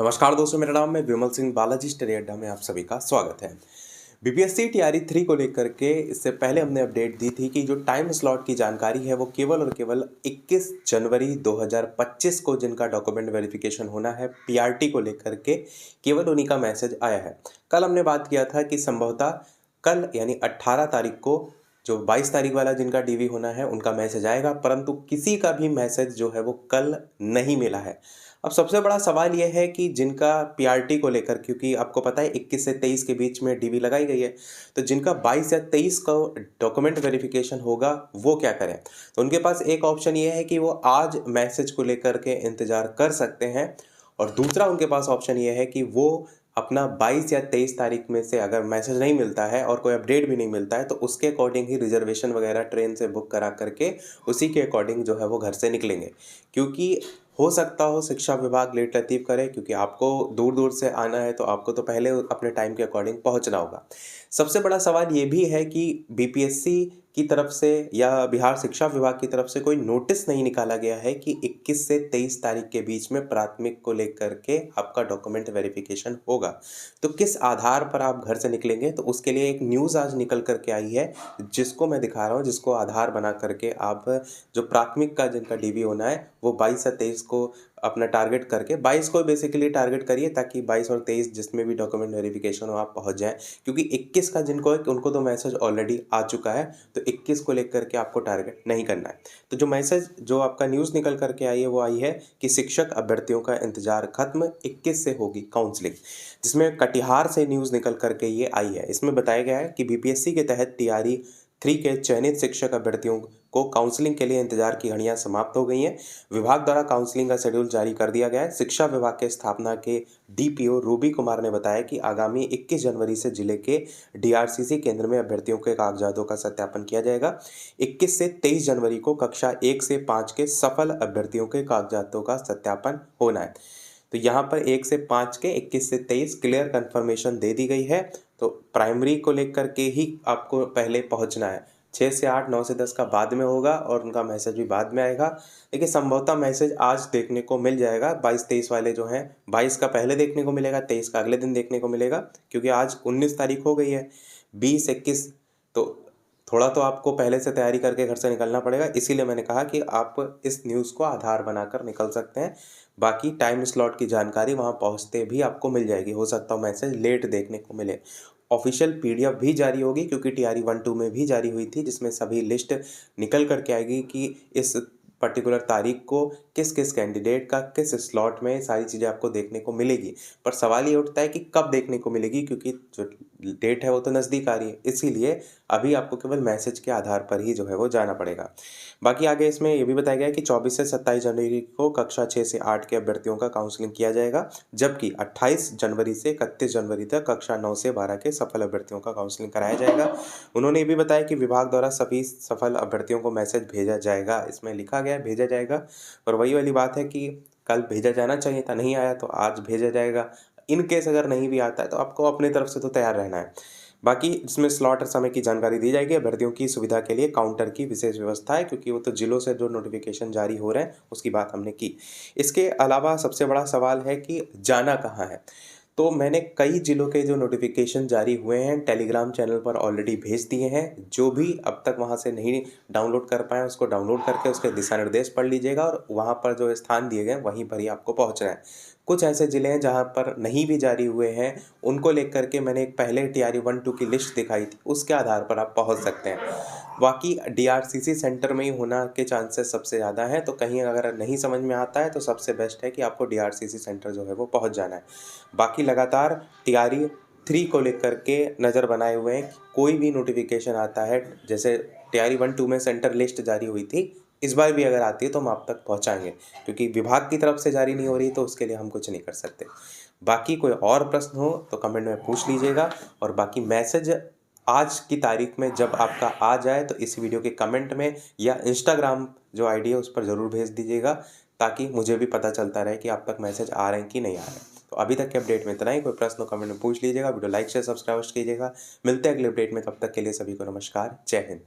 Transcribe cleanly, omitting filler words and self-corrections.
नमस्कार दोस्तों, मेरा नाम है विमल सिंह बालाजी स्टडी अड्डा में आप सभी का स्वागत है। बीपीएससी टीआरई 3 को लेकर के इससे पहले हमने अपडेट दी थी कि जो टाइम स्लॉट की जानकारी है वो केवल और केवल 21 जनवरी 2025 को जिनका डॉक्यूमेंट वेरिफिकेशन होना है पीआरटी को लेकर के, केवल उन्हीं का मैसेज आया है। कल हमने बात किया था कि संभवतः कल यानी 18 तारीख को जो 22 तारीख वाला जिनका डीवी होना है उनका मैसेज आएगा, परंतु किसी का भी मैसेज जो है वो कल नहीं मिला है। अब सबसे बड़ा सवाल यह है कि जिनका पीआरटी को लेकर, क्योंकि आपको पता है 21 से 23 के बीच में डीवी लगाई गई है, तो जिनका 22 या 23 का डॉक्यूमेंट वेरिफिकेशन होगा वो क्या करें। तो उनके पास एक ऑप्शन ये है कि वो आज मैसेज को लेकर के इंतज़ार कर सकते हैं, और दूसरा उनके पास ऑप्शन ये है कि वो अपना 22 या 23 तारीख में से अगर मैसेज नहीं मिलता है और कोई अपडेट भी नहीं मिलता है तो उसके अकॉर्डिंग ही रिजर्वेशन वगैरह ट्रेन से बुक करा करके उसी के अकॉर्डिंग जो है वो घर से निकलेंगे। क्योंकि हो सकता हो शिक्षा विभाग लेट लतीफ़ करे, क्योंकि आपको दूर दूर से आना है तो आपको तो पहले अपने टाइम के अकॉर्डिंग पहुंचना होगा। सबसे बड़ा सवाल ये भी है कि बीपीएससी की तरफ से या बिहार शिक्षा विभाग की तरफ से कोई नोटिस नहीं निकाला गया है कि 21 से 23 तारीख के बीच में प्राथमिक को लेकर के आपका डॉक्यूमेंट वेरिफिकेशन होगा। तो किस आधार पर आप घर से निकलेंगे, तो उसके लिए एक न्यूज़ आज निकल करके आई है जिसको मैं दिखा रहा हूँ, जिसको आधार बना करके आप जो प्राथमिक का जिनका डीवी होना है वो 22 या 23 को अपना टारगेट करके 22 को बेसिकली टारगेट करिए, ताकि 22 और 23 जिसमें भी डॉक्यूमेंट वेरिफिकेशन हो आप पहुंच जाएं। क्योंकि 21 का जिनको है उनको तो मैसेज ऑलरेडी आ चुका है, तो 21 को लेकर के आपको टारगेट नहीं करना है। तो जो मैसेज जो आपका न्यूज़ निकल करके आई है वो आई है कि शिक्षक अभ्यर्थियों का इंतजार खत्म, 21 से होगी काउंसलिंग। जिसमें कटिहार से न्यूज़ निकल करके ये आई है। इसमें बताया गया है कि बीपीएससी के तहत टीआरई 3 के चयनित शिक्षक अभ्यर्थियों को काउंसलिंग के लिए इंतजार की घड़ियां समाप्त हो गई हैं। विभाग द्वारा काउंसलिंग का शेड्यूल जारी कर दिया गया है। शिक्षा विभाग के स्थापना के डीपीओ रूबी कुमार ने बताया कि आगामी 21 जनवरी से जिले के डीआरसीसी केंद्र में अभ्यर्थियों के कागजातों का सत्यापन किया जाएगा। 21 से 23 जनवरी को कक्षा 1 से 5 के सफल अभ्यर्थियों के कागजातों का सत्यापन होना है। तो यहाँ पर 1 से 5 के 21 से 23 क्लियर कन्फर्मेशन दे दी गई है। तो प्राइमरी को लेकर के ही आपको पहले पहुँचना है। 6 से 8, 9 से 10 का बाद में होगा और उनका मैसेज भी बाद में आएगा। देखिए संभवतः मैसेज आज देखने को मिल जाएगा। 22-23 वाले जो हैं 22 का पहले देखने को मिलेगा, 23 का अगले दिन देखने को मिलेगा, क्योंकि आज 19 तारीख हो गई है। 20-21 तो थोड़ा तो आपको पहले से तैयारी करके घर से निकलना पड़ेगा। इसीलिए मैंने कहा कि आप इस न्यूज़ को आधार बनाकर निकल सकते हैं। बाकी टाइम स्लॉट की जानकारी वहाँ पहुँचते भी आपको मिल जाएगी। हो सकता है मैसेज लेट देखने को मिले। ऑफिशियल पीडीएफ भी जारी होगी, क्योंकि टीआरई 1-2 में भी जारी हुई थी, जिसमें सभी लिस्ट निकल करके आएगी कि इस पर्टिकुलर तारीख को किस किस कैंडिडेट का किस स्लॉट में सारी चीज़ें आपको देखने को मिलेगी। पर सवाल ये उठता है कि कब देखने को मिलेगी, क्योंकि जो डेट है वो तो नज़दीक आ रही है। इसीलिए अभी आपको केवल मैसेज के आधार पर ही जो है वो जाना पड़ेगा। बाकी आगे इसमें ये भी बताया गया है कि 24 से 27 जनवरी को कक्षा 6 से 8 के अभ्यर्थियों का काउंसलिंग किया जाएगा, जबकि 28 जनवरी से 31 जनवरी तक कक्षा 9 से 12 के सफल अभ्यर्थियों का काउंसलिंग कराया जाएगा। उन्होंने ये भी बताया कि विभाग द्वारा सभी सफल अभ्यर्थियों को मैसेज भेजा जाएगा। इसमें लिखा गया है भेजा जाएगा, पर वही वाली बात है कि कल भेजा जाना चाहिए था, नहीं आया तो आज भेजा जाएगा। इन केस अगर नहीं भी आता है तो आपको अपने तरफ से तो तैयार रहना है। बाकी इसमें स्लॉट और समय की जानकारी दी जाएगी। अभ्यर्थियों की सुविधा के लिए काउंटर की विशेष व्यवस्था है, क्योंकि वो तो जिलों से जो नोटिफिकेशन जारी हो रहे हैं उसकी बात हमने की। इसके अलावा सबसे बड़ा सवाल है कि जाना कहाँ है। तो मैंने कई जिलों के जो नोटिफिकेशन जारी हुए हैं टेलीग्राम चैनल पर ऑलरेडी भेज दिए हैं। जो भी अब तक वहां से नहीं डाउनलोड कर पाए उसको डाउनलोड करके उसके दिशा निर्देश पढ़ लीजिएगा, और वहां पर जो स्थान दिए गए वहीं पर ही आपको पहुंचना है। कुछ ऐसे ज़िले हैं जहां पर नहीं भी जारी हुए हैं, उनको लेकर के मैंने एक पहले टीआरई 1-2 की लिस्ट दिखाई थी, उसके आधार पर आप पहुंच सकते हैं। बाकी डीआरसीसी सेंटर में ही होना के चांसेस सबसे ज़्यादा हैं, तो कहीं अगर नहीं समझ में आता है तो सबसे बेस्ट है कि आपको डीआरसीसी सेंटर जो है वो पहुंच जाना है। बाकी लगातार टीआरई 3 को लेकर के नज़र बनाए हुए हैं। कोई भी नोटिफिकेशन आता है, जैसे टीआरई 1-2 में सेंटर लिस्ट जारी हुई थी, इस बार भी अगर आती है तो हम आप तक पहुंचाएंगे, क्योंकि विभाग की तरफ से जारी नहीं हो रही तो उसके लिए हम कुछ नहीं कर सकते। बाकी कोई और प्रश्न हो तो कमेंट में पूछ लीजिएगा, और बाकी मैसेज आज की तारीख में जब आपका आ जाए तो इस वीडियो के कमेंट में या इंस्टाग्राम जो आईडी है उस पर ज़रूर भेज दीजिएगा, ताकि मुझे भी पता चलता रहे कि आप तक मैसेज आ रहे हैं कि नहीं आ रहे हैं। तो अभी तक के अपडेट में इतना ही। कोई प्रश्न हो कमेंट में पूछ लीजिएगा। वीडियो लाइक शेयर सब्सक्राइब कीजिएगा। मिलते हैं अगले अपडेट में, तब तक के लिए सभी को नमस्कार, जय हिंद।